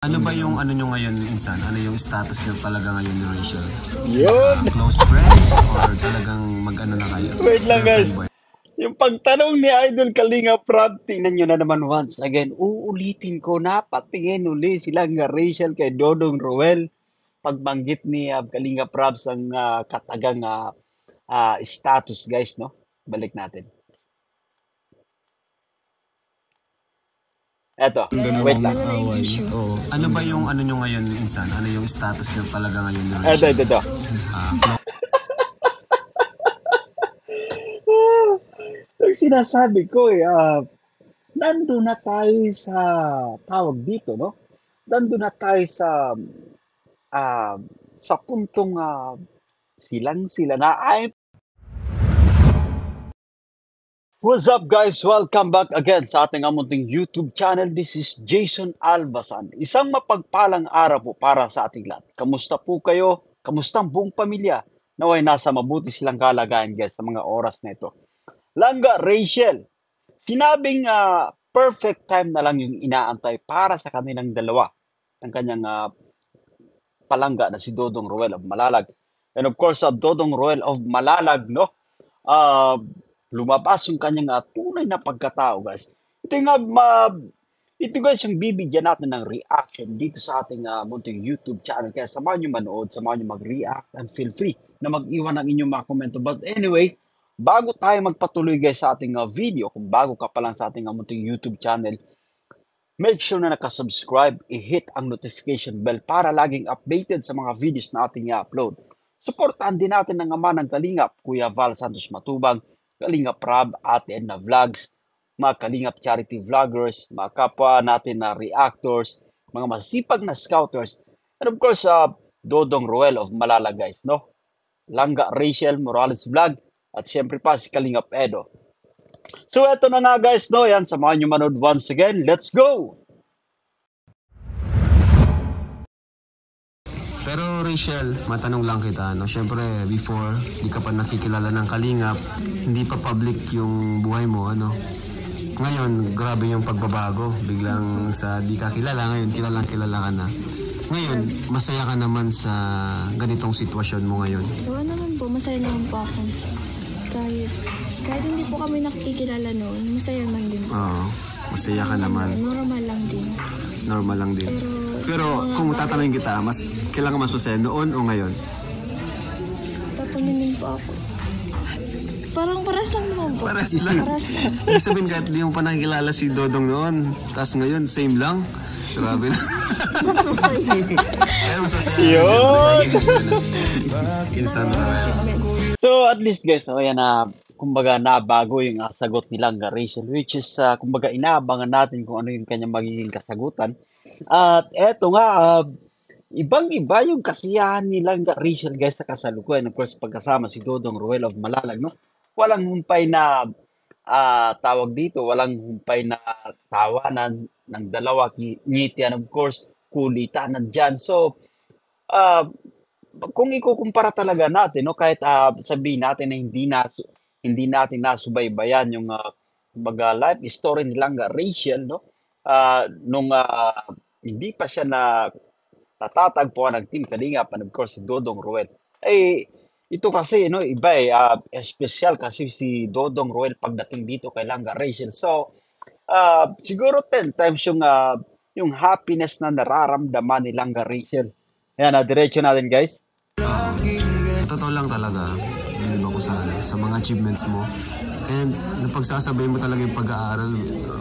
Ano ba yung ano nyo ngayon, Insan? Ano yung status nyo talaga ngayon ni Rachel? Yun. Close friends or talagang mag-ano na kayo? Wait lang guys. Girlfriend, Yung pagtanong ni Idol Kalinga Prab, tingnan nyo na naman once again. Uulitin ko na patingin uli silang Rachel kay Dodong Roel. Pagbanggit ni Kalinga Prab ang katagang status guys, no? Balik natin. Eto, wait lang. Oo. Ano ba yung ano nyo ngayon, Insan? Ano yung status nyo talaga ngayon ni Rachel? Eto. Ang sinasabi ko nandun na tayo sa tawag dito, no? Nandun na tayo sa puntong silang sila na ay. What's up guys? Welcome back again sa ating amunting YouTube channel. This is Jason Albasan. Isang mapagpalang araw po para sa ating lahat. Kamusta po kayo? Kamusta ang buong pamilya? Naway nasa mabuti silang kalagayan guys sa mga oras na ito. Langga Rachel, sinabing perfect time na lang yung inaantay para sa kanilang dalawa ng kanyang palangga na si Dodong Roel of Malalag. And of course, Dodong Roel of Malalag, no? Lumabas yung kanyang tunay na pagkatao, guys. Ito guys yung bibigyan natin ng reaction dito sa ating munting YouTube channel. Kaya samahan nyo manood, samahan nyo mag-react, and feel free na mag-iwan ng inyong mga komento. But anyway, bago tayo magpatuloy guys sa ating video, kung bago ka pa lang sa ating munting YouTube channel, make sure na nakasubscribe, i-hit ang notification bell para laging updated sa mga videos na ating i-upload. Suportahan din natin ng ama ng Kalingap, Kuya Val Santos Matubang, Kalingap Prab, Ate Edna Vlogs, mga Kalingap Charity Vloggers, mga kapwa natin na reactors, mga masipag na scouters, and of course, Dodong Roel of Malala guys, no? Langga Rachel Morales Vlog, at syempre pa si Kalingap Edo. So eto na nga guys, no? Yan, samahan nyo manood once again. Let's go! Pero Rachel, matanong lang kita, no? Siyempre, before, di ka pa nakikilala ng Kalingap, hindi pa public yung buhay mo, ano? Ngayon, grabe yung pagbabago. Biglang sa di ka kilala, ngayon kilalang kilala ka na. Ngayon, masaya ka naman sa ganitong sitwasyon mo ngayon? Oo naman po, masaya naman po ako. Kahit hindi po kami nakikilala noon, masaya naman din po. Oo, masaya ka naman. Normal lang din. Normal lang din. Pero kung tatanungin kita, kailan ka mas masaya noon o ngayon? Tatanungin po ako. Parang paras lang naman po. Paras lang. Ibig sabihin kahit di mo pa nakikilala si Dodong noon, tapos ngayon, same lang. Grabe na. Mas masaya. Pero mas masaya. Yun! Insan Roel. So at least guys, ayan kumbaga nabago yung sagot ni Langga Rachel, which is kumbaga inaabangan natin kung ano yung kanyang magiging kasagutan. At eto nga, ibang-iba yung kasiyahan ni Langga Rachel guys sa kasalukuyan. Of course, pagkasama si Dodong Roel of Malalag, no? Walang humpay na tawag dito, walang humpay na tawanan ng dalawa, ngitian, of course, kulitan nandyan. So, kung ikukumpara talaga natin, no, kahit sabihin natin na hindi natin nasubaybayan yung life story ni Langga Rachel, no, nung hindi pa siya natatagpuan ng Team Kalingap, and of course si Dodong Roel. Ito kasi, no, iba special kasi si Dodong Roel pagdating dito kay Langga Rachel. So, siguro 10 times yung happiness na nararamdaman ni Langga Rachel. Ayan, diretso natin guys. Totoo lang talaga, din ako sa mga achievements mo. And napagsasabay mo talaga yung pag-aaral,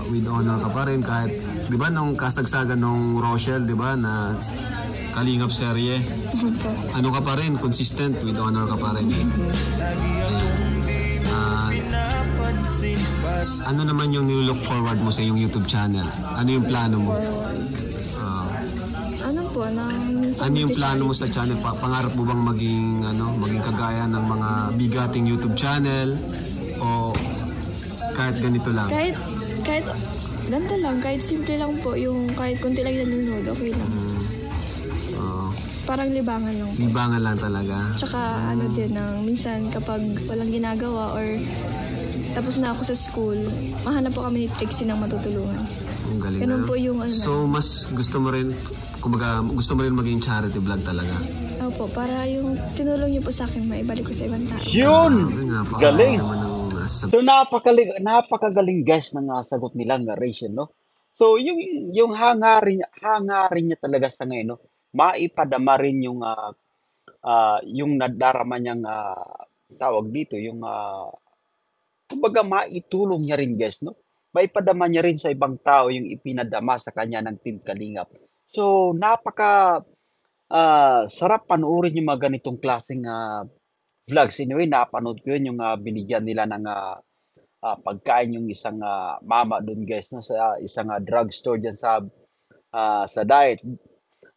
with honor ka pa rin kahit, di ba, nung kasagsagan nung Rochelle, di ba, na Kalingap serye, ano ka pa rin, consistent, with honor ka pa rin. Ano naman yung nilook forward mo sa iyong YouTube channel? Ano yung plano mo? Ano po, Ano yung plano mo sa channel? Pangarap mo bang maging kagaya ng mga bigating YouTube channel? O kahit ganito lang? Kahit ganito lang, kahit simple lang po, yung kahit konti lang nanonood, okay lang. Parang libangan lang po. Libangan lang talaga. Tsaka din, minsan kapag walang ginagawa or tapos na ako sa school, mahanap po kami ni Trixie ng matutulungan. Ang galing. Ganun po yung So, mas gusto mo rin kumbaga gusto mo rin maging charity vlog talaga. Opo, para yung tinulong niyo po sa akin, maibalik ko sa ibang tao. Yun! Grabe nga, Galing! naman ng sagot. So napakagaling guys ng sagot nila nga Rachel, no? So yung hangarin niya talaga sa ngayon, no? Maipadama rin yung nadarama niyang tawag dito, yung kumbaga maitulong niya rin guys, no? Maipadama niya rin sa ibang tao yung ipinadama sa kanya ng Team Kalingap. So sarap panoorin yung mga ganitong klaseng vlogs. Anyway, napanood ko yun yung binigyan nila ng pagkain yung isang mama doon guys, no, sa isang drugstore dyan sa diet.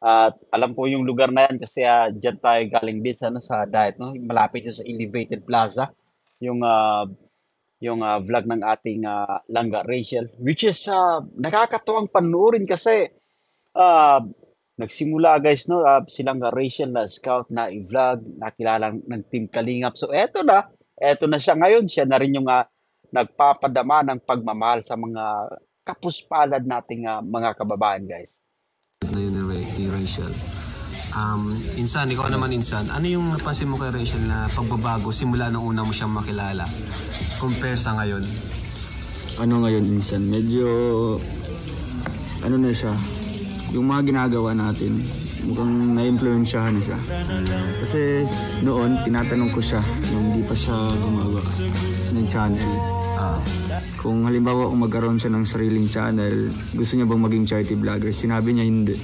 At alam ko yung lugar na yan kasi dyan tayo galing din sa diet, no? Malapit yun sa Elevated Plaza. Yung vlog ng ating langga Rachel, which is nakakatuwang panoorin kasi nagsimula guys, no, silang Rachel na scout na i-vlog, nakilala ng Team Kalingap. So eto na siya ngayon. Siya na rin yung nagpapadama ng pagmamahal sa mga kapuspalad nating mga kababayan guys. Na yun ni Rachel. Insan, ikaw naman Insan, ano yung napansin mo kay Rachel na pagbabago simula nung una mo siyang makilala compare sa ngayon? Ano ngayon minsan, medyo ano na siya, yung mga ginagawa natin, mukhang na-influensyahan na siya. Kasi noon, tinatanong ko siya nung hindi pa siya gumagawa ng channel. Kung halimbawa kung magkaroon siya ng sariling channel, gusto niya bang maging charity vlogger? Sinabi niya hindi.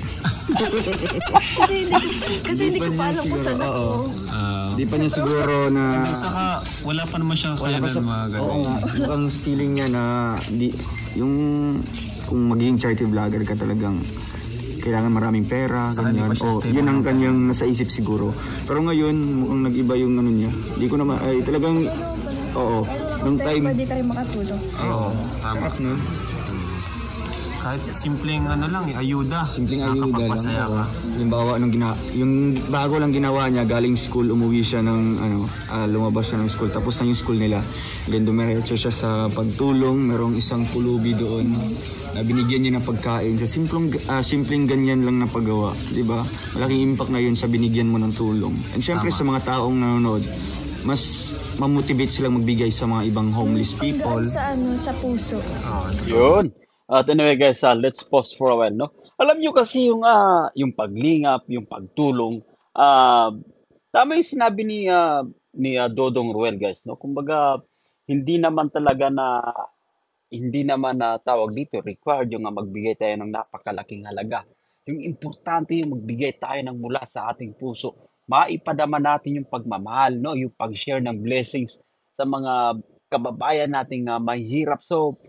Kasi hindi ko pa alam kung saan ako. Hindi pa niya siguro na... Saka wala pa naman siyang Wala pa kayanan mga Oo ganun. nga, mukhang feeling niya na yung kung magiging charity vlogger ka talagang kailangan maraming pera, Saka hindi ganyan. pa siya stable Yun ang ng kanyang nasa isip siguro. Pero ngayon, mukhang nag-iba yung ano niya. Hindi ko naman, ay talagang, oo, nung time, Pwede ka rin makatulong. Oo, tama. sarap no? Kahit simpleng ano lang, ayuda. Simpleng ayuda lang. Nakakapagpasaya ka. Halimbawa, yung bago lang ginawa niya, galing school, umuwi siya ng, lumabas siya ng school, tapos na yung school nila. Then dumiretso siya sa pagtulong, merong isang pulubi doon na binigyan niya ng pagkain. Sa simpleng ganyan lang na paggawa, di ba? Malaking impact na yun sa binigyan mo ng tulong. And syempre Tama. sa mga taong nanonood, mas mamotivate silang magbigay sa mga ibang homeless people. Sa puso. Yun. At anyway guys, let's pause for a while, no? Alam nyo kasi yung paglingap, yung pagtulong, tama yung sinabi ni Dodong Ruel guys, no? Kumbaga, hindi naman tawag dito, required yung magbigay tayo ng napakalaking halaga. Yung importante yung magbigay tayo ng mula sa ating puso. Maipadama natin yung pagmamahal, no? Yung pag-share ng blessings sa mga kababayan nating mahihirap. So,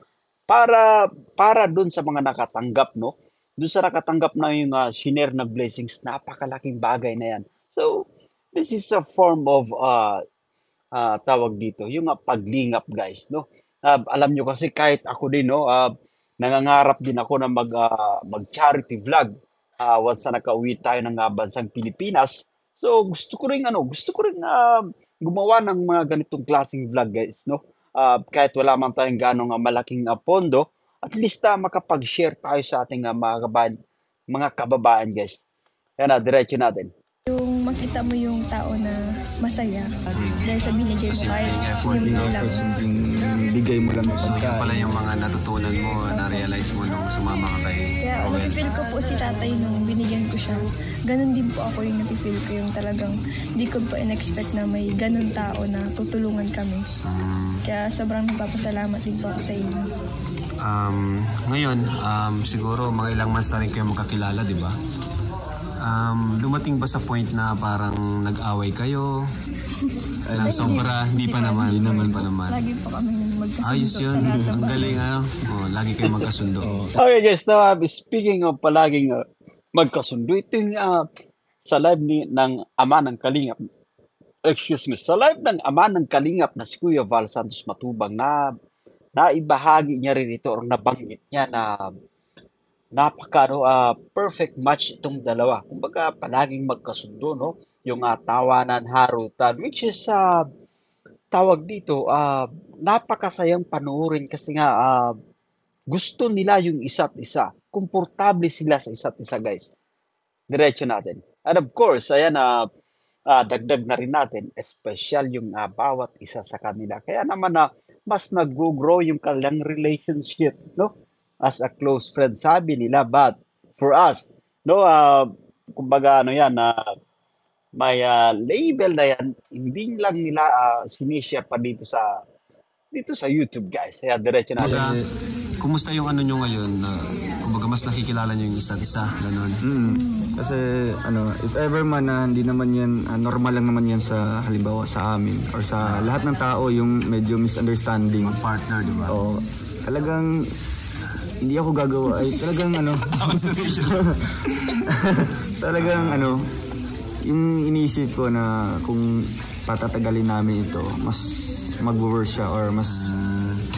para dun sa mga nakatanggap, no? Dun sa nakatanggap na yung shinare na blessings, napakalaking bagay na yan. So, this is a form of tawag dito, yung paglingap guys, no? Alam nyo kasi kahit ako din, no, nangangarap din ako na mag-charity vlog once na nakauwi tayo ng bansang Pilipinas. So gusto ko rin gumawa ng mga ganitong klaseng vlog guys, no? Kahit wala man tayong ganong malaking pondo, at least makapag-share tayo sa ating mga kababayan guys. Yan diretso natin. Yung makita mo yung tao na masaya dahil sa binigay mo Kasi kahit yung effort simple niya, lang. Simpleng bigay mo lang So, yun pala pagkain. yung mga natutunan mo, na-realize mo nung sumama ka kay Kaya Roel. napipil ko po si tatay nung binigyan ko siya. Ganon din po ako yung napipil ko yung talagang di ko pa in-expect na may ganon tao na tutulungan kami. Kaya sobrang nagpapasalamat din po ako sa inyo. Ngayon, siguro mga ilang months na rin kayo magkakilala, di ba? Dumating ba sa point na parang nag-away kayo? Ng sobra? Hindi pa naman. Hindi pa naman. Lagi po kami magkasundo Ayos yun. sa lahat ng Ang bagay. galing, ano? Lagi kayo magkasundo. Okay guys, now speaking of palaging magkasundo, ito yung sa live ng ama ng Kalingap. Sa live ng ama ng Kalingap na si Kuya Val Santos Matubang na naibahagi niya rin ito or nabanggit niya na perfect match itong dalawa. Kumbaga palaging magkasundo, no? Yung tawanan, harutan, which is tawag dito, napakasayang panoorin kasi nga gusto nila yung isa't isa. Komportable sila sa isa't isa, guys. diretso natin. And of course, ayan, dagdag na rin natin, espesyal yung bawat isa sa kanila. Kaya naman mas nag-grow yung kanilang relationship, no? As a close friend, sabi nila. But for us, no, kumbaga, ano yan, may label na yan, hindi lang nila sinishare pa dito sa YouTube, guys. Kaya diretso natin. Kumbaga, kumusta yung ano nyo ngayon? Kumbaga, mas nakikilala nyo yung isa't isa, ganun. Kasi if ever man na hindi naman yan, normal lang naman yan sa halimbawa sa amin or sa lahat ng tao yung medyo misunderstanding. Partner, di ba? O talagang hindi ako gagawa ay talagang talagang yung iniisip ko na kung patatagalin namin ito, mas mag-worse siya or mas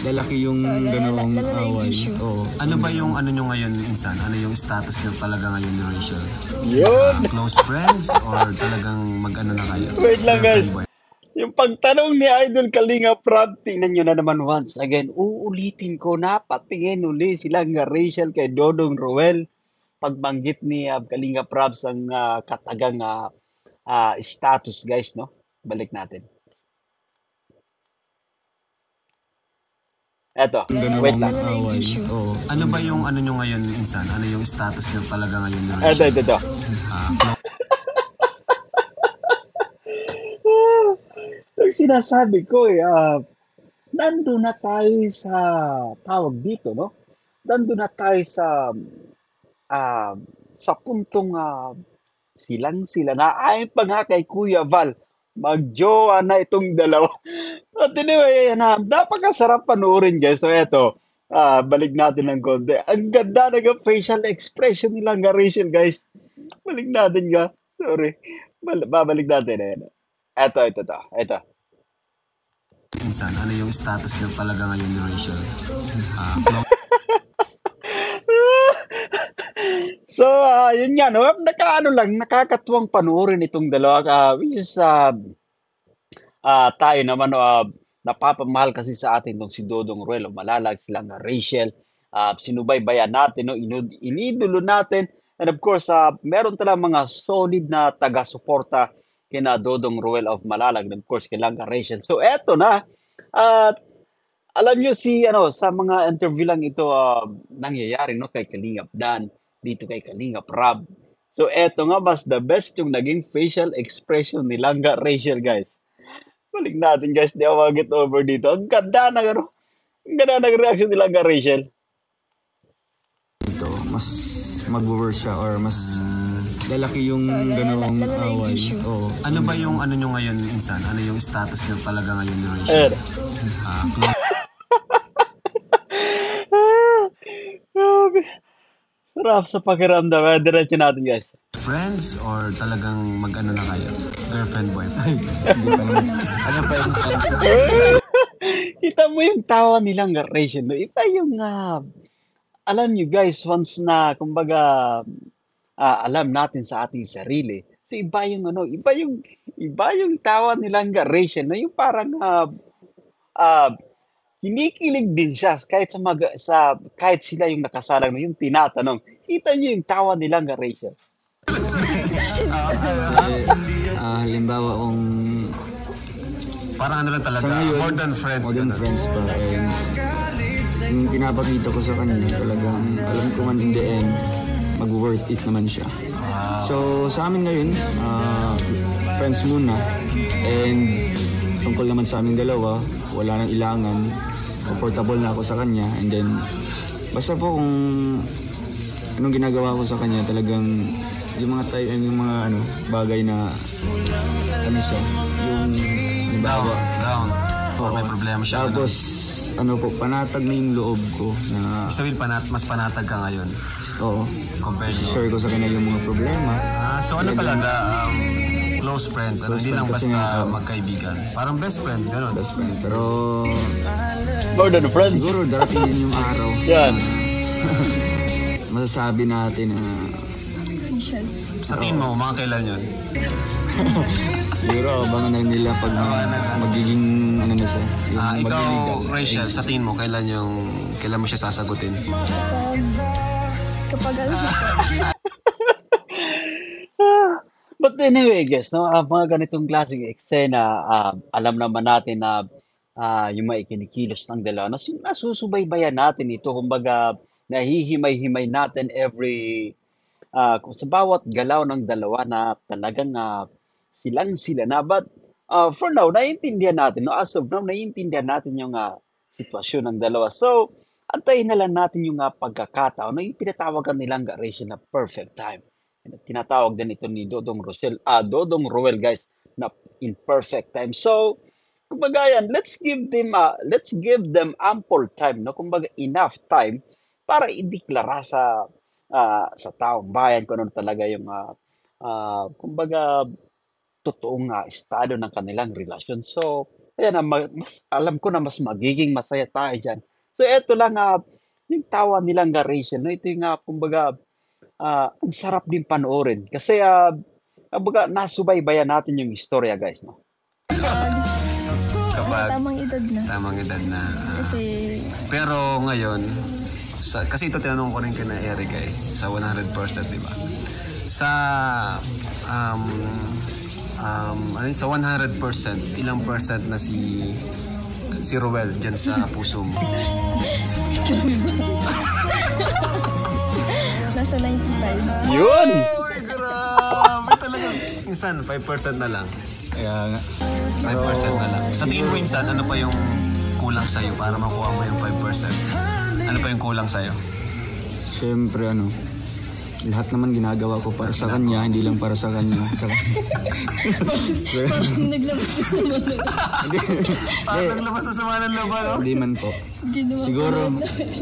lalaki yung ganong lalala yung away. issue. Oo. Ano ba yung ano nyo ngayon, Insan? Ano yung status nyo talaga ngayon ni Rachel? Yun! Close friends or talagang mag-ano na kayo? Wait lang, guys. Girlfriend, Yung pagtanong ni Idol Kalinga Prab, tingnan nyo na naman once again. Uulitin ko na, patingin uli silang Rachel kay Dodong Roel. Pagbanggit ni Kalinga Prab ang katagang status, guys, no? Balik natin. Eto, wait lang. Lalala yung Away. issue. Oo. Ano ba yung ano nyo ngayon, Insan? Ano yung status nyo talaga ngayon ni Rachel? Eto. Ang sinasabi ko nandun na tayo sa tawag dito, no? Nandun na tayo sa puntong silang sila na ayon pa nga kay Kuya Val, magjowa na itong dalawa. At anyway, napakasarap panoorin, guys. So eto, balik natin ng konti. Ang ganda ng facial expression nila nga Rachel, guys. Balik natin nga. Sorry. Babalik natin. Ayan. Eto. Insan, ano yung status nyo talaga ngayon ni Rachel? So, yun nga, no? Nakakatuwang panoorin itong dalawa. Which is, tayo naman, napapamahal kasi sa atin itong si Dodong Ruel. Malalag silang Rachel. Sinubaybayan natin, no? Inidolo natin. And of course, meron talagang mga solid na taga-suporta kina Dodong Ruel of Malalag. And of course, kailang Rachel. So, eto na. Alam nyo sa mga interview lang ito nangyayari, no? Kay Kalingap Dan, dito kay Kalingap Rab. So, eto nga, mas the best yung naging facial expression ni Langga Rachel, guys. Balik natin, guys. Di ako mag-get over dito. Ang ganda ng reaction ni Langga Rachel. Ito, mas mag-worse siya or mas lalaki yung ganong lalala yung away. issue. Oo. Ano ba yung ano nyo ngayon, Insan? Ano yung status nyo talaga ngayon ni Rachel? Close Grabe. Sarap sa pakiramdam. Diretso natin, guys. friends or talagang mag-ano na kayo? Girlfriend, boyfriend? Hindi pa naman. Ano pa yung Kita mo yung tawa nilang Rachel. No? Iba yung, alam nyo guys, once na, kumbaga, alam natin sa ating sarili. So iba yung tawa nilang Rachel. No? Yung parang, kinikilig din siya kahit kahit sila yung nakasalang no, yung tinatanong. Kita niyo yung tawa nilang Rachel. halimbawa kung Parang ano lang talaga, sa ngayon, more than friends. more than ganun. friends pa. And yung pinapakita ko sa kanya, talagang alam ko man in the end, mag-worth it naman siya. Wow. So sa amin ngayon, friends muna. And tungkol naman sa aming dalawa, wala nang ilangan. Comfortable na ako sa kanya. And then, basta po kung anong ginagawa ko sa kanya, talagang yung mga bagay na siya, yung Down. Oo. May problema siya. Tapos, panatag na yung loob ko na, Sabihin, mas panatag ka ngayon oo, compared to... share ko sa kanya yung mga problema. So ano talaga, close friends, Close hindi lang friends kasi basta nga, magkaibigan. Parang best friend, gano'n. Best friend. Pero, More than friends. siguro darating din yung araw. Yan. Masasabi natin na Michelle. Sa tingin mo, mga kailan yun? siguro abangan na nila pag magiging na siya. Yung Ikaw, mag-illegal. Rachel, sa tingin mo, kailan mo siya sasagutin? Kapag anyway, guys, no, mga ganitong klaseng eksena, alam naman natin na yung mga ikinikilos ng dalawa, nasusubaybayan natin ito, kumbaga, nahihimay-himay natin kung sa bawat galaw ng dalawa na talagang silang sila na. But for now, naiintindihan natin, no? As of now, naiintindihan natin yung sitwasyon ng dalawa. So, antayin na lang natin yung pagkakataon, no? Yung pinatawagan nilang ratio na perfect time. Tinatawag din ito ni Dodong Roel, guys, na in perfect time. So, kumbaga yan, let's give them ample time, no? Kumbaga enough time para ideklara sa taong bayan kung ano talaga yung kumbaga totoong estado ng kanilang relasyon. So, ayan, mas alam ko na mas magiging masaya tayo dyan. So, eto lang yung tawa nilang Rachel, no? Ito yung kumbaga ang sarap din panoorin kasi kumbaga nasubaybayan natin yung istorya, guys, no? Kapag Tamang edad na. tamang edad na. Kasi, Pero ngayon, kasi ito tinanong ko rin kina Eric sa 100%, di ba? Sa sa 100%, ilang percent na si Roel dyan sa puso mo? nasa 95. Yun! Ay, grabe talaga. Minsan, 5% na lang. Kaya nga. 5% na lang. Sa tingin mo minsan, ano pa yung kulang sa'yo para makuha mo yung 5%? Ano pa yung kulang sa'yo? Siyempre lahat naman ginagawa ko para sa kanya, hindi lang para sa kanya. Parang naglabas na naman. Parang labas na sama ng laban, no? Hindi man po. Ginawa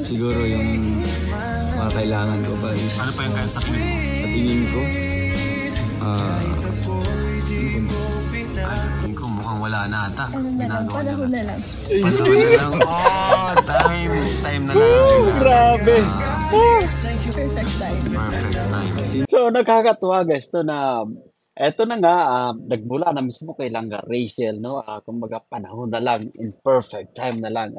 Siguro yung mga kailangan ko pa is, Ano pa yung kahit sa tingin mo? sa tingin ko, Ay, sa tingin ko mukhang wala na ata. Ano na lang, Ginagawa niya panahon na lang. Panahon na lang. Oh, time na lang. Grabe. Perfect time. Perfect time. So, nakakatuwa, guys, to na eto na nga, nagmula na mismo kay Langga Rachel, no? Kumbaga, panahon na lang, in perfect time na lang.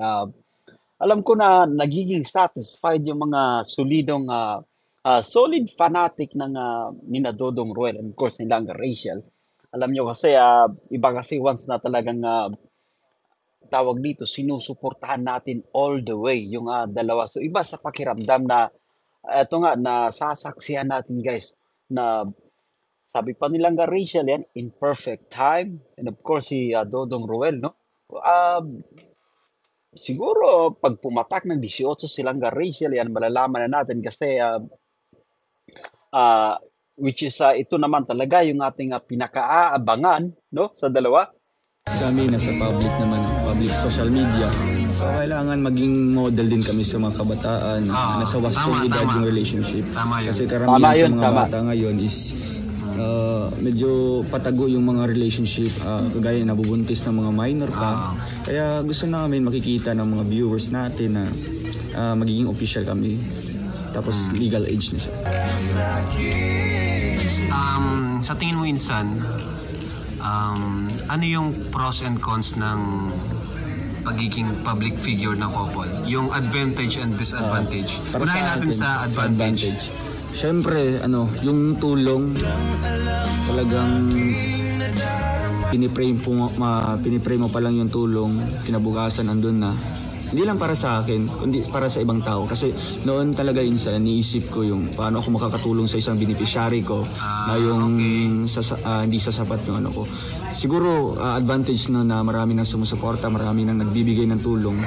Alam ko na nagiging satisfied yung mga solid fanatic ng nina Dodong Roel and of course ni Langga Rachel. Alam nyo kasi, iba kasi once na talagang tawag dito, sinusuportahan natin all the way yung dalawa. So, iba sa pakiramdam na eto nga, nasasaksihan natin, guys, na sabi pa nilang Rachel yan, in perfect time. And of course, si Dodong Roel, no? Siguro, pag pumatak ng 18 silang Rachel, yan, malalaman na natin kasi which is ito naman talaga yung ating pinakaaabangan, no? Sa dalawa. kami nasa public social media. So kailangan maging model din kami sa mga kabataan na nasa wastong edad yung relationship. Tama yun. Kasi karamihan Tama yun, sa mga tama. bata ngayon is medyo patago yung mga relationship, kagaya nabubuntis ng mga minor pa. Kaya gusto namin makikita ng mga viewers natin na magiging official kami. Tapos legal age na siya. Sa tingin mo insan, ano yung pros and cons ng pagiging public figure ng couple? Yung advantage and disadvantage. Para Unahin natin akin, sa advantage. Siyempre, yung tulong talagang pinipray mo pa lang yung tulong, kinabukasan andun na. Hindi lang para sa akin, kundi para sa ibang tao. Kasi noon talaga insan, niisip ko yung paano ako makakatulong sa isang beneficiary ko na yung hindi sasapat yung ano ko. Siguro advantage na marami nang sumusuporta, marami nang nagbibigay ng tulong.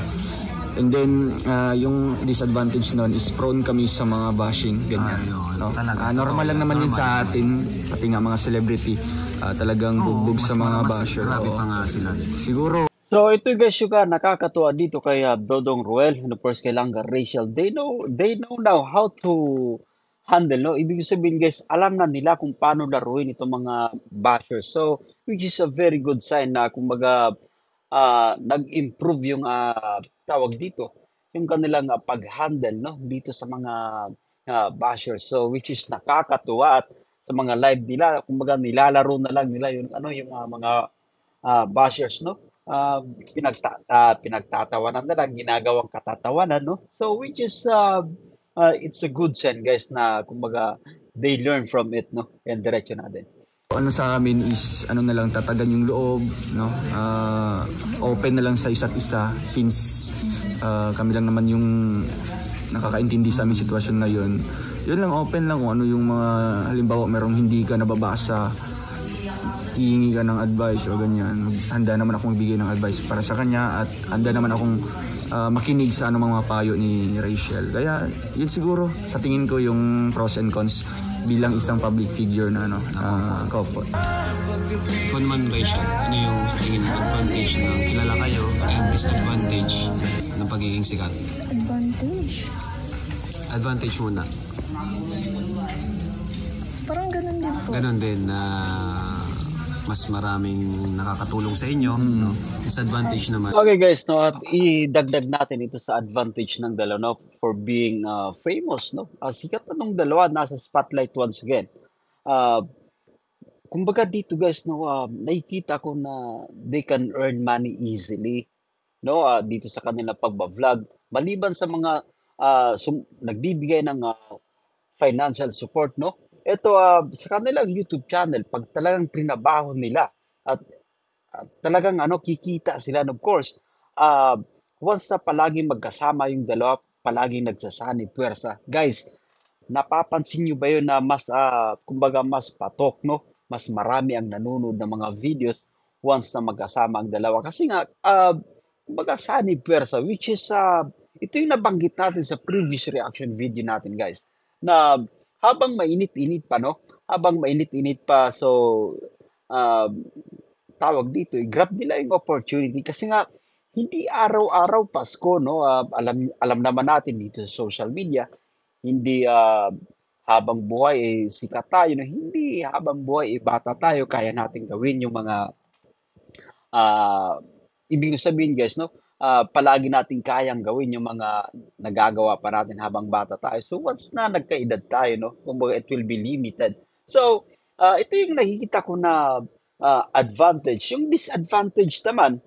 And then yung disadvantage noon is prone kami sa mga bashing, ganyan. No? Normal lang naman yun sa atin, pati nga mga celebrity, talagang bugbog sa mga basher. Grabe pa nga sila. Siguro So ito guys yung nakakatuwa dito kay Dodong Roel and of course kay Langga Rachel. They know now how to handle, no? Ibig sabihin guys, alam na nila kung paano laruin itong mga bashers. So which is a very good sign na kumbaga nag-improve yung tawag dito, yung kanilang pag-handle, no, dito sa mga bashers. So which is nakakatuwa at sa mga live nila, kumbaga nilalaro na lang nila yung mga bashers, no? Pinagtatawanan na lang, ginagawang katatawanan, no? So which is it's a good sign guys na kumbaga they learn from it, no? Yan diretso natin. Ano sa amin is ano na lang, tatagan yung loob, no? Open na lang sa isa't isa since kami lang naman yung nakakaintindi sa aming sitwasyon ngayon. Yun lang, open lang kung ano yung mga, halimbawa merong hindi ka nababasa, hihingi ka ng advice o ganyan. Handa naman akong ibigay ng advice para sa kanya at handa naman akong makinig sa anumang mga payo ni Rachel. Kaya yun siguro sa tingin ko yung pros and cons bilang isang public figure na couple. Ikaw naman, Rachel, ano yung sa tingin mo advantage ng kilala kayo and disadvantage ng pagiging sikat? Advantage muna. Parang ganun din po. Ganon din na mas maraming nakakatulong sa inyo. No? Disadvantage naman. Okay guys, no, at idagdag natin ito sa advantage ng dalawa, no, for being famous, no. Sikat na nung dalawa, nasa spotlight once again. Kumbaga dito guys, no, nakikita ko na they can earn money easily, no, dito sa kanila pagba-vlog. Maliban sa mga nagbibigay ng financial support, no. Ito sa kanilang YouTube channel, pag talagang trinabaho nila at talagang kikita sila, and of course, once na palaging magkasama yung dalawa, palaging nagsasani puwersa. Guys, napapansin nyo ba yun na mas, kumbaga mas patok, no? Mas marami ang nanonood ng mga videos once na magkasama ang dalawa. Kasi nga, kumbaga sani puwersa, which is, ito yung nabanggit natin sa previous reaction video natin, guys, na habang mainit-init pa, no? Habang mainit-init pa, so, tawag dito, grab nila yung opportunity. Kasi nga, hindi araw-araw Pasko, no? Alam naman natin dito sa social media, hindi habang buhay sikat tayo, no? Hindi habang buhay bata tayo, kaya natin gawin yung mga, ibig sabihin guys, no? Palagi natin kayang gawin yung mga nagagawa pa natin habang bata tayo. So once na nagkaedad tayo, no, kumbaga it will be limited. So ito yung nakikita ko na advantage. Yung disadvantage naman,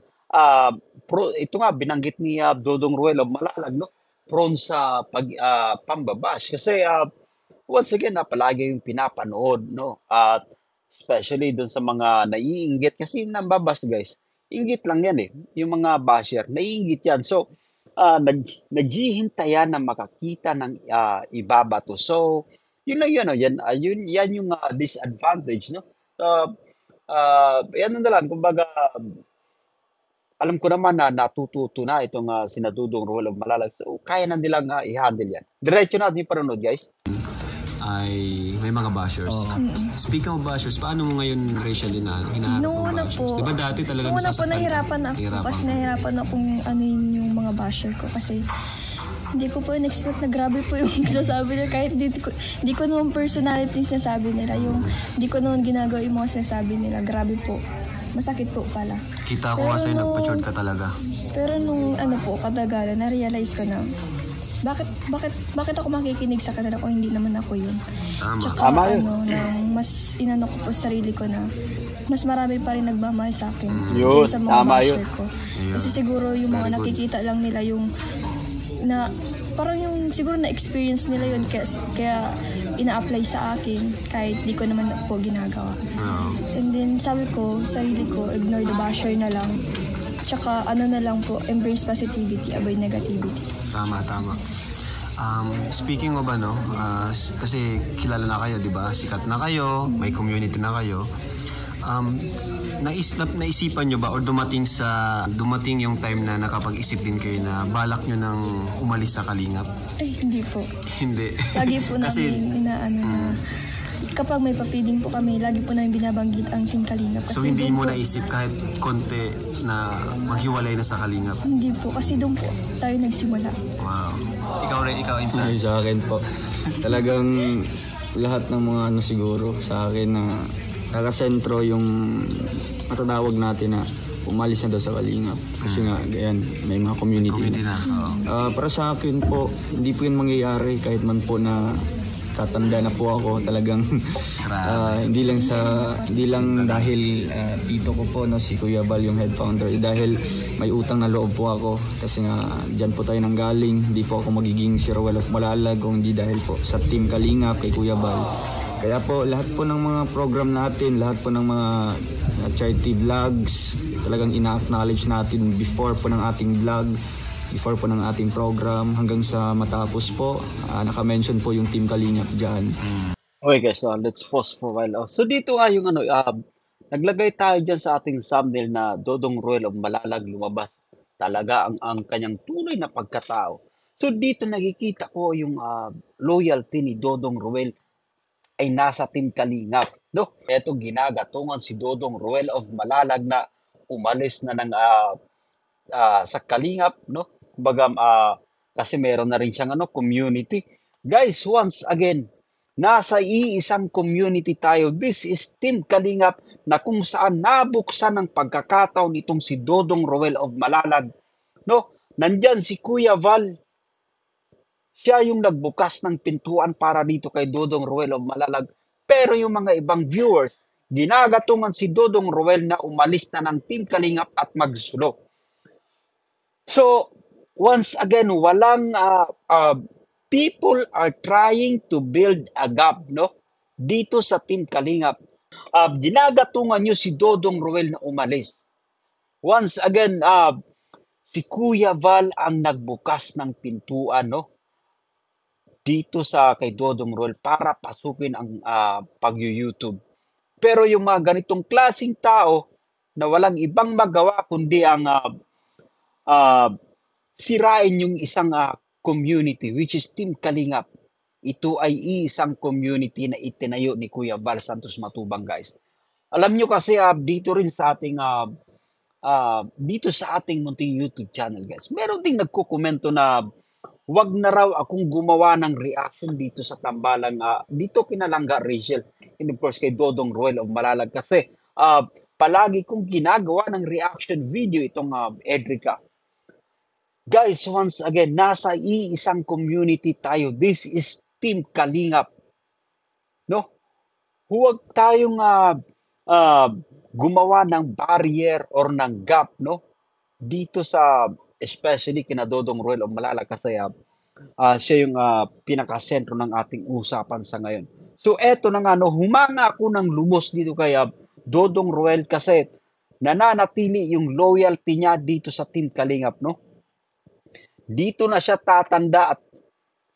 ito nga binanggit ni Dodong Ruel of Malalag, no, prone sa pambabash. Kasi once again, palagi yung pinapanood, no, at especially dun sa mga naiinggit. Kasi yung nambabash guys, inggit lang yan yung mga basher, naiinggit yan. So, naghihintayan na makakita ng ibabato. So, yun lang yun, yan yung disadvantage, no? Yan na lang, kumbaga, alam ko naman na natututo na itong sinadudong Ruel of Malalag. So, kaya na nilang i-handle yan. Diretso natin yung panonood, guys. Ay may mga bashers. Speaking of bashers, paano mo ngayon, Rachel, hinaharap Nung ng una bashers? po, Di ba dati talaga nung una po nasasaktan ka? nahirapan ako. Kasi nahirapan akong yung mga basher ko. Kasi hindi ko po in-expect na grabe po yung sinasabi nila. Kahit di ko naman personality sinasabi nila. Yung di ko naman ginagawa yung mga sinasabi nila. Grabe po. Masakit po pala. Kita ko nga sa'yo, nagpa-chord ka talaga. Pero nung katagalan, na-realize ko na bakit ako makikinig sa kanila kung hindi naman ako yun. Tama. Tsaka mas inano ko po sarili ko na mas marami pa rin nagmamahal sa akin Yun, sa mga tama basher yun. ko. Ayun. Kasi siguro yung mga Very good. nakikita lang nila yung na parang yung siguro na-experience nila yun kaya ina-apply sa akin kahit di ko naman po ginagawa. Oo. And then sabi ko, sarili ko, ignore the basher na lang. Tsaka na lang po, embrace positivity, avoid negativity. Tama. Speaking of kasi kilala na kayo, di ba? Sikat na kayo, may community na kayo. Naisipan nyo ba or dumating yung time na nakapag-isip din kayo na balak nyo nang umalis sa Kalingap? Ay, hindi po. Hindi. Lagi po Kasi, namin inaano na kapag may pa-feeding po kami, lagi po namin binabanggit ang Team Kalingap. so hindi mo naisip kahit konti na maghiwalay na sa Kalingap? Hindi po, kasi doon po tayo nagsimula. Wow. Ikaw, Insan. Ay, sa akin po. Talagang lahat ng mga siguro sa akin na kakasentro yung matatawag natin na umalis na daw sa Kalingap. Kasi nga, ganyan, may mga community na. Oo. para sa akin po, hindi po yun mangyayari kahit man po na tatanda na po ako. Talagang hindi lang dahil tito ko po, no, si Kuya Bal yung head founder, dahil may utang na loob po ako kasi nga dyan po tayo nanggaling. Hindi po ako magiging si Ruel of Malalag kung hindi dahil po sa Team Kalingap kay Kuya Bal. Kaya po lahat po ng mga program natin, lahat po ng mga charity vlogs, talagang ina-acknowledge natin before po ng ating vlog, before po ng ating program, hanggang sa matapos po. Naka-mention po yung Team Kalingap dyan. Okay guys, so let's pause for a while. So dito nga yung naglagay tayo dyan sa ating thumbnail na Dodong Roel of Malalag lumabas talaga ang kanyang tunay na pagkatao. So dito nakikita ko yung loyalty ni Dodong Roel ay nasa Team Kalingap, no? Ito ginagatungan si Dodong Roel of Malalag na umalis na ng sa Kalingap, no? Kumbaga kasi meron na rin siyang community. Guys, once again, nasa iisang community tayo. This is Team Kalingap na kung saan nabuksan ng pagkakataon itong si Dodong Roel of Malalag, no? Nandyan si Kuya Val. Siya yung nagbukas ng pintuan para dito kay Dodong Roel of Malalag. Pero yung mga ibang viewers, ginagatungan si Dodong Roel na umalis na ng Team Kalingap at magsulok. So, once again, walang people are trying to build a gap, no? Dito sa Team Kalingap. Ginagatungan nyo si Dodong Roel na umalis. Once again, si Kuya Val ang nagbukas ng pintuan, no? Dito sa kay Dodong Roel para pasukin ang pag-YouTube. Pero yung mga ganitong klaseng tao na walang ibang magawa kundi ang sirain yung isang community which is Team Kalingap. Ito ay isang community na itinayo ni Kuya Val Santos Matubang, guys. Alam nyo kasi dito rin sa ating dito sa ating munting YouTube channel, guys, meron ding nagkukomento na wag na raw akong gumawa ng reaction dito sa tambalang dito kinalangga Rachel and of course kay Dodong Roel of Malalag kasi palagi kong ginagawa ng reaction video itong Edrica. Guys, once again, nasa iisang community tayo. This is Team Kalingap. No? Huwag tayong gumawa ng barrier or ng gap, no? Dito sa especially kina Dodong Roel of Malalag kasi siya yung pinakasentro ng ating usapan sa ngayon. So eto na nga, no, humanga ako ng lumos dito kay Dodong Roel kasi nananatili yung loyalty niya dito sa Team Kalingap, no? Dito na siya tatanda at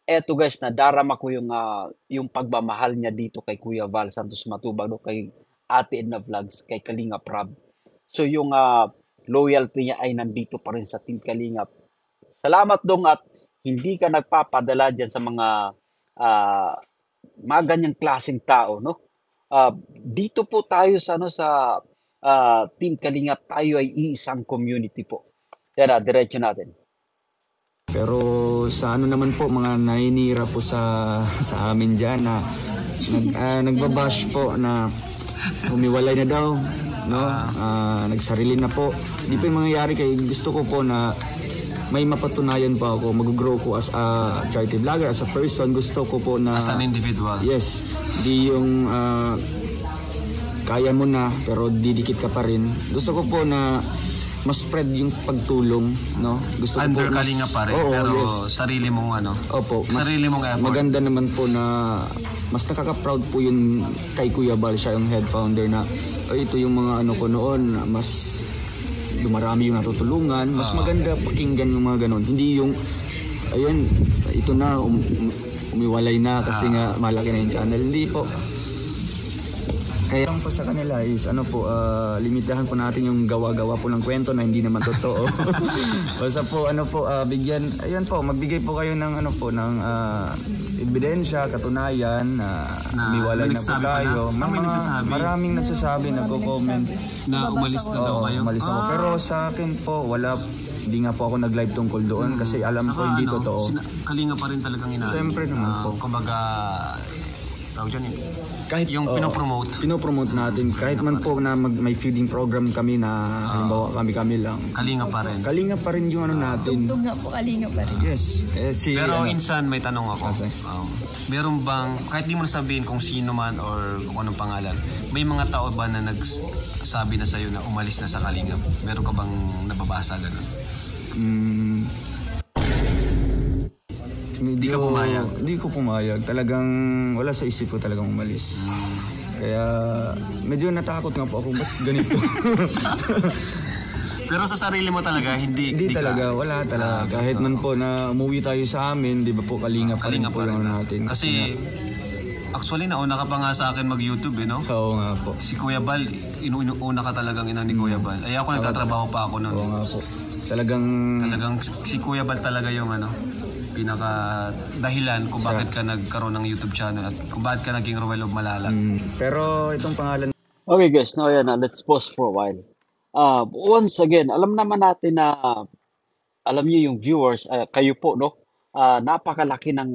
eto guys, nadarama ko yung pagmamahal niya dito kay Kuya Val Santos Matubang, no? Kay Ate Edna Vlogs, kay Kalingap Rab. So yung loyalty niya ay nandito pa rin sa Team Kalingap. Salamat dong at hindi ka nagpapadala dyan sa mga ganyang klaseng tao, no? Dito po tayo sa Team Kalingap, tayo ay iisang community po. Yan diretso natin. Pero sa naman po, mga naninira po sa amin dyan na nagbabash po na umiwalay na daw, no? Nagsarili na po. Hindi po yung mangyayari, kaya gusto ko po na may mapatunayan pa ako, mag-grow ko as a charity vlogger, as a person. Gusto ko po na as an individual. Yes, di yung kaya mo na pero didikit ka pa rin. Gusto ko po na mas spread yung pagtulong, no? Gusto ko under po Kalingap pa rin, pero yes, sarili mong Opo, sarili mong effort. Maganda naman po na mas nakaka-proud po yun kay Kuya Val, siya yung head founder na ito yung mga ko noon, mas dumarami yung natutulungan, mas maganda pakinggan yung mga ganon. Hindi yung ayun, ito na umiwalay na kasi nga malaki na yung channel. Hindi po. Kaya lang po sa kanila is limitahan po natin yung gawa-gawa po ng kwento na hindi naman totoo. Basta po bigyan, ayan po, magbigay po kayo ng ng ebidensya, katunayan na umiwalay na po tayo. Maraming nagsasabi, nagko-comment na umalis na daw kayo. Umalis ako. Pero sa akin po hindi nga po ako nag-live tungkol doon kasi alam ko hindi totoo. Kalinga pa rin talagang inaano. Siyempre naman po. Kumbaga kahit yung pinopromote natin, kahit man po na may feeding program kami na halimbawa kami lang. Kalinga pa rin yung natin. Tugtog nga po, Kalinga pa rin. Yes. Pero insan, may tanong ako. Meron bang, kahit di mo nasabihin kung sino man or kung anong pangalan, may mga tao ba na nagsabi na sa'yo na umalis na sa Kalingap? Meron ka bang nababasa gano'n? Hindi ka pumayag. Hindi ko pumayag. Talagang wala sa isip ko talagang umalis. Kaya medyo natakot nga po ako, ba't ganito? Pero sa sarili mo talaga, hindi Hindi talaga, wala talaga. Kahit man po na umuwi tayo sa amin, di ba po, Kalingap pa rin Kalingap po pa rin yung ba? natin. Kasi actually nauna ka pa nga sa akin mag-YouTube no? Oo nga po. Si Kuya Bal, inuuna ka talagang ina ni Kuya Bal. Ay ako nagtatrabaho pa ako noon. Oo nga po. Talagang Si Kuya Bal talaga yung pinaka dahilan kung bakit ka nagkaroon ng YouTube channel at kung bakit ka naging Ruel of Malala. pero itong pangalan Okay guys, now yan, let's pause for a while. Once again, alam naman natin na, alam niyo yung viewers, kayo po, no? Napakalaki ng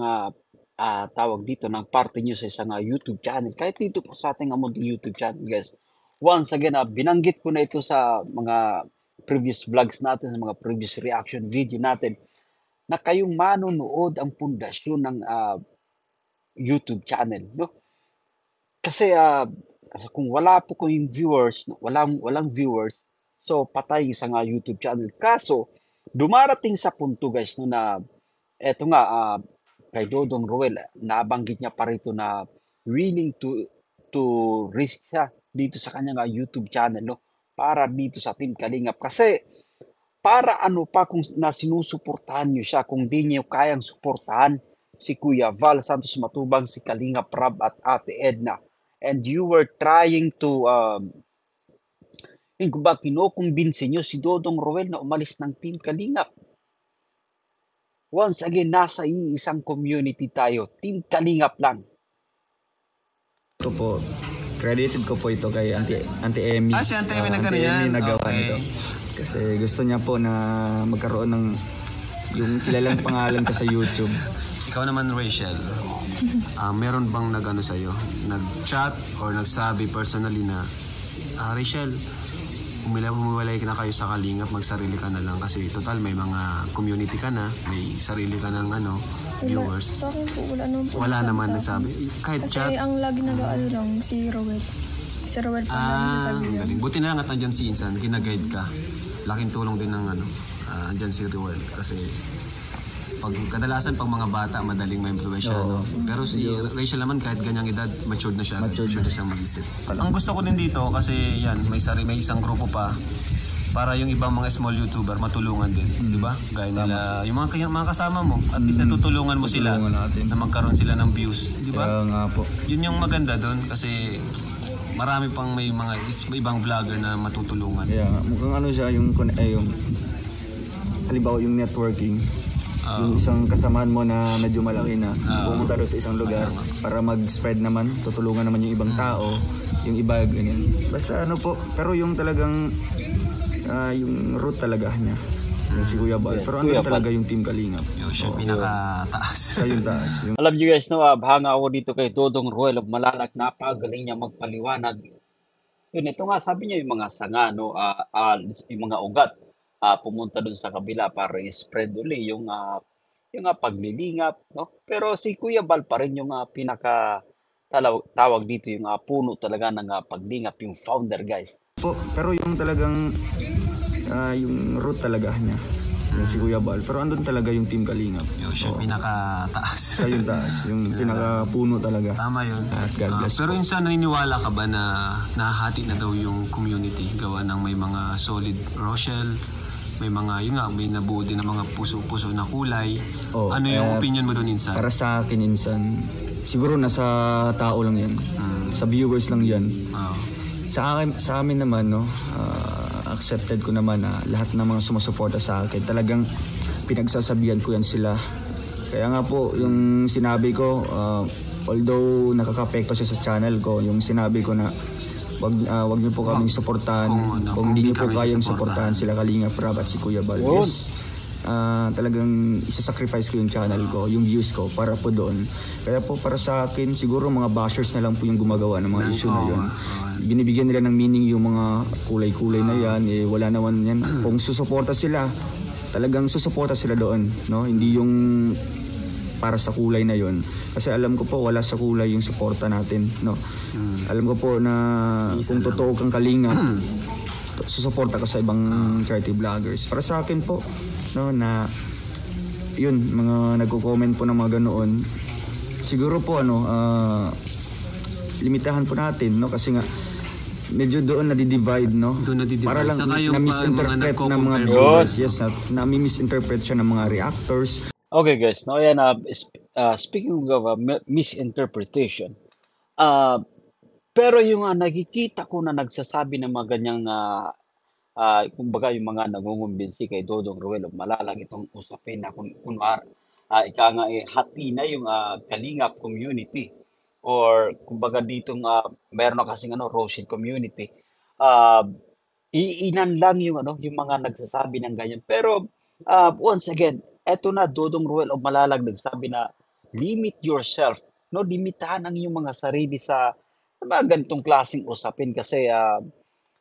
tawag dito, ng parte niyo sa isang YouTube channel. Kahit dito po sa ating munting YouTube channel, guys. Once again, binanggit ko na ito sa mga previous vlogs natin, sa mga previous reaction video natin, na kayong manonood ang pundasyon ng YouTube channel, no? Kasi kung wala po kayong viewers, walang viewers, so patay isang YouTube channel. Kaso dumarating sa punto guys no na eto nga kay Dodong Ruel, nabanggit niya pa rito na willing to risk siya dito sa kanyang YouTube channel no para dito sa Team Kalingap. Kasi para ano pa kung sinusuportahan niyo siya, kung di niyo kayang suportahan si Kuya Val Santos Matubang, si Kalingap Rab at Ate Edna, and you were trying to kung ba kinukumbinsin nyo si Dodong Ruel na umalis ng Team Kalingap. Once again, nasa iisang community tayo, Team Kalingap lang. ito po, credited ko po ito kay Auntie Emmy. Si Auntie Emmy Auntie Emmy nagawa Okay. nito. Kasi gusto niya po na magkaroon ng yung kilalang pangalan ka sa YouTube. Ikaw naman Rachel, meron bang nag-ano sa'yo? Nag-chat or nagsabi personally na Rachel, humiwalay ka na kayo sa Kalingap, magsarili ka na lang kasi total may mga community ka na, may sarili ka ng viewers. Sa akin po, wala naman po. Wala nagsabi naman sa akin. nagsabi. Kahit Kasi chat. ang lagi nag-aano lang, si Rowel. Si Rowel po lang sabi Galing. Buti na lang at andyan si Insan, kinaguide ka. Laking tulong din ng andyan si Ruel kasi kadalasan pag mga bata madaling ma-influensya Oo. Pero si Rachel naman kahit ganyang edad matured na siya, Matured na siyang mag-isip. Ang gusto ko din dito kasi yan may isang grupo pa para yung ibang mga small YouTuber matulungan din, di ba? Gaya nila yung mga kasama mo, at least natutulungan mo sila Tulungan natin. na magkaroon sila ng views, di ba? Kaya nga po. Yun yung maganda doon kasi marami pang may mga ibang vlogger na matutulungan. Kaya nga, mukhang ano siya yung halimbawa yung networking. Yung isang kasamaan mo na medyo malaki na pumunta doon sa isang lugar para mag-spread naman, tutulungan naman yung ibang tao, yung iba ganyan. Basta ano po, pero yung talagang yung root talaga niya, yung si Kuya Bal. Pero ano Kuya Bal. talaga yung Team Kalingap. Yung siya pinakataas. Siya yung taas. Yung Alam niyo guys, no, bahanga ako dito kay Dodong Ruel of Malala, napagaling niya magpaliwanag. Yun, ito nga sabi niya yung mga sanga, no, yung mga ugat, pumunta dun sa kabila para i-spread uli yung paglilingap, no? Pero si Kuya Bal pa rin yung pinaka tawag dito yung puno talaga ng paglingap, yung founder guys. po, pero yung talagang yung root talaga niya, yung si Kuya Bal. Pero andun talaga yung Team Kalingap. Yung siya pinakataas. Siya yung taas, yung pinaka-puno talaga. Tama yun. At God bless Pero po. insan naniniwala ka ba na nahahati na daw yung community gawa ng may mga solid Rochelle, may mga yun nga, may nabuo din ng mga puso-puso na kulay. Oh, Ano yung opinion mo doon insan? Para sa akin, insan, siguro nasa tao lang yan. Sa viewers lang yan. Sa amin naman, no, accepted ko naman na lahat ng mga sumusuporta sa akin. Talagang pinagsasabihan ko yan sila. Kaya nga po, yung sinabi ko, although nakaka-apekto siya sa channel ko, yung sinabi ko na wag niyo po kaming suportahan kung hindi niyo po kayang suportahan sila Kalingap Rab at si Kuya Bal. Yes, talagang isa-sacrifice ko yung channel ko, yung views ko para po doon. Kaya po para sa akin, siguro mga bashers na lang po yung gumagawa ng mga issue na yun. Binibigyan nila ng meaning yung mga kulay-kulay na yan, wala naman yan. Kung susuporta sila, talagang susuporta sila doon, no? Hindi yung para sa kulay na yon. Kasi alam ko po wala sa kulay yung suporta natin, no. Alam ko po na kung totoo kang Kalingap, susuporta ka sa ibang charity vloggers. Para sa akin po, no, na yun, mga nagko-comment po ng mga ganoon. Siguro po limitahan po natin, no, kasi nga medyo doon nadi-divide, no? Doon nadi-divide. Para lang Saka yung na-misinterpret mga ng mga nagko-compare viewers. Yes, na-misinterpret siya ng mga reactors. Okay guys, no, ayan, speaking of misinterpretation, pero yung nakikita ko na nagsasabi ng mga ganyang, kumbaga yung mga nangungumbinsi kay Dodong Ruel o Malalag itong usapin na kunwari, ika nga hati na yung Kalingap community or kumbaga ditong meron na kasing Rochelle community. Iinan lang yung mga nagsasabi ng ganyan. Pero once again, eto na Dodong Ruel o Malalag nagsabi na limit yourself, no, limitahan ang iyong mga sarili sa mga ganitong klaseng usapin kasi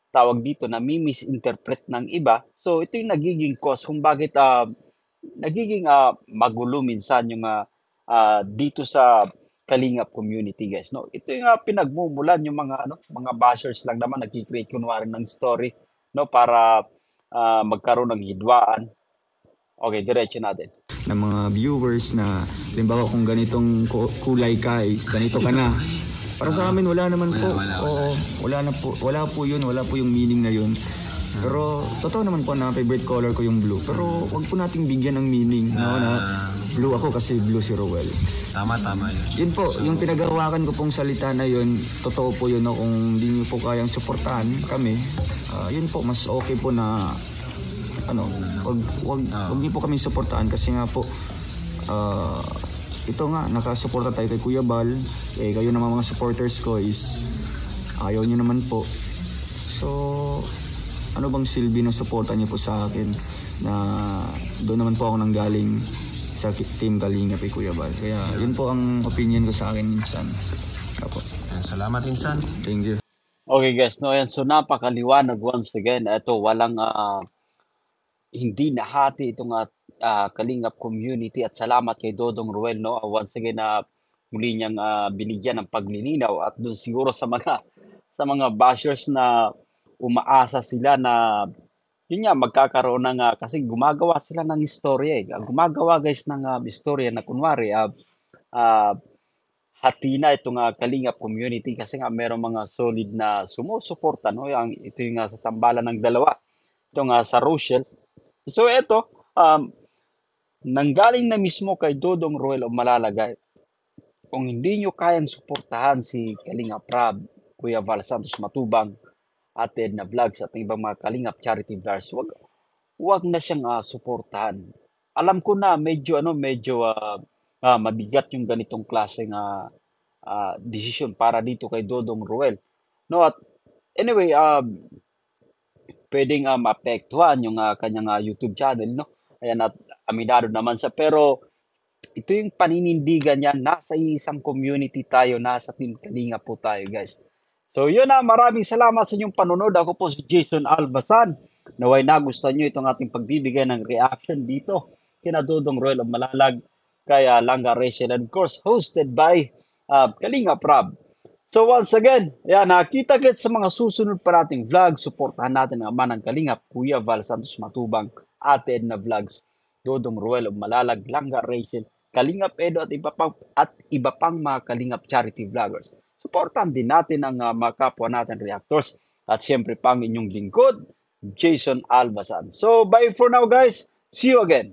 tawag dito na misinterpret ng iba. So ito yung nagiging cause kung bakit nagiging magulo minsan yung dito sa Kalingap community guys, no. Ito yung pinagmumulan yung mga bashers lang naman nagki-create kunwari ng story, no, para magkaroon ng hidwaan. Okay, diretso natin. Ng mga viewers na halimbawa kung ganitong kulay ka is ganito ka na. Para sa amin wala naman po. Oo, wala po yun, wala po yung meaning na yun. Pero totoo naman po na favorite color ko yung blue. Pero wag po nating bigyan ng meaning, no, na blue ako kasi blue si Ruel. Tama yun. Yun po, yung pinagawakan ko pong salita na yun, totoo po yun, no, kung hindi niyo po kayang suportahan kami, yun po, mas okay po na wag niyo po kami suportahan kasi nga po ito nga, nakasuporta tayo kay Kuya Bal, kayo naman mga supporters ko is ayaw niyo naman po. So, ano bang silbi ng suporta niyo po sa akin na doon naman po ako nanggaling sa Team Kalingap kay Kuya Bal. Kaya yun po ang opinion ko sa akin minsan. Apo. Salamat Insan. Thank you. Okay guys, no, yan. So napakaliwanag once again. Ito, walang hindi nahati itong Kalingap community at salamat kay Dodong Ruel, no. Once again muli niyang binigyan ng paglilinaw at doon siguro sa mga bashers na umaasa sila na yun nga magkakaroon ng kasi gumagawa sila ng istorya Gumagawa guys ng istorya na kunwari hati na itong Kalingap community kasi nga merong mga solid na sumusuporta, no. Ito yung sa tambalan ng dalawa. Ito nga sa Rochelle. So eto, nanggaling na mismo kay Dodong Ruel o Malalag. Kung hindi nyo kayang suportahan si Kalingap Rab, Kuya Val Santos Matubang, Ate Edna Vlogs at ibang mga Kalingap charity vloggers, wag na siyang suportahan. Alam ko na medyo mabigat yung ganitong klaseng decision para dito kay Dodong Ruel. No, at anyway, pwedeng maapektuhan yung kanyang YouTube channel, no. Ayan, at aminado naman siya, pero ito yung paninindigan niya, nasa isang community tayo, nasa Team Kalingap po tayo guys. So yun maraming salamat sa inyong panonood. Ako po si Jason Albasan. Naway nagustuhan nyo itong ating pagbibigay ng reaction dito kina Dodong Ruel o Malalag, kaya Langga Rachel, and of course hosted by Kalingap Rab. So once again, yan, kita-kits sa mga susunod pa nating vlog. Suportahan natin ang ama ng Kalingap, Kuya Val Santos Matubang, Ate Edna Vlogs, Dodong Ruel o Malalag, Langga Rachel, Kalingap Edo at iba pang mga Kalingap charity vloggers. Suportahan din natin ang mga kapwa natin reactors at siyempre pang inyong lingkod, Jason Albasan. So bye for now guys. See you again.